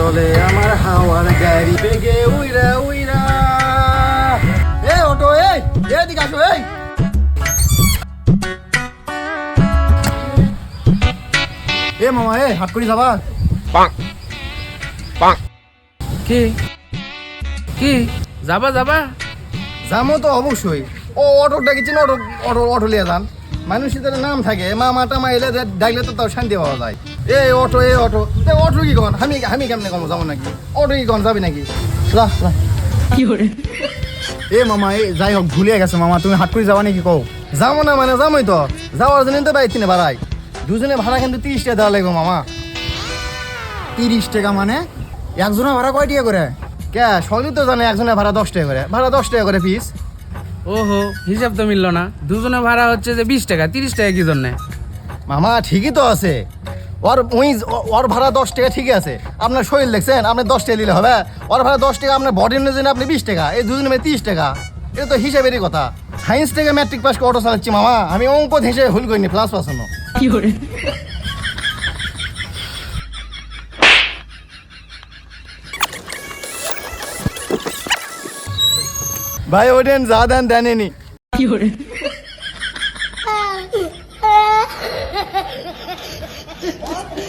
চলে আমার হাওয়ার গাড়ি বেগে উইরা উইরা। এ অটো এই এদিকে আসো এই। এ মামা এ হাট করি যাবা? কি কি যাবা যাবা? যাবো তো অবশ্যই। ও অটোটা কি চিনো? অটো অটো অটো লিয়ে যান। মানুষের নাম থাকে মামা টামা এলে ডাকলে তো তাও শান্তি পাওয়া যায়। এ অটো অটো কি কন? আমি আমি কেমনে কম যাবো নাকি? অটো কি কন যাবি নাকি? যা যা। এ মামা এই যাই হোক ভুলে গেছে মামা, তুমি হাট করে যাবা নাকি কও? যাবো না মানে যাবোই তো। যাওয়ার জন্য তো বাইক কিনে ভাড়াই। দুজনে ভাড়া কিন্তু 30 টাকা দেওয়া লাগবে মামা। 30 টাকা মানে একজনের ভাড়া কয় টাকা করে? কে সকলেই তো জানে একজনের ভাড়া 10 টাকা করে। ভাড়া 10 টাকা করে পিস। ওহো, হিসাব তো মিললো না। দুজনে ভাড়া হচ্ছে যে 20 টাকা, 30 টাকা কি জন্যে? মামা ঠিকই তো আছে। ওর ভাড়া 10 টাকা ঠিকই আছে। আপনার শরীর দেখছেন? আপনি 10 টাকা দিলে হবে? ওর ভাড়া 10 টাকা, আপনার বডি অনুযায়ী আপনি 20 টাকা। এই দুজনে 30 টাকা। এটা তো হিসাবেরই কথা। সায়েন্স থেকে ম্যাট্রিক পাস করে অটো চালাচ্ছি মামা। আমি অঙ্ক হিসেবে ভুল করিনি, প্লাস পাসানো। ভাই ওঠেন, যা দেন দেনেনি।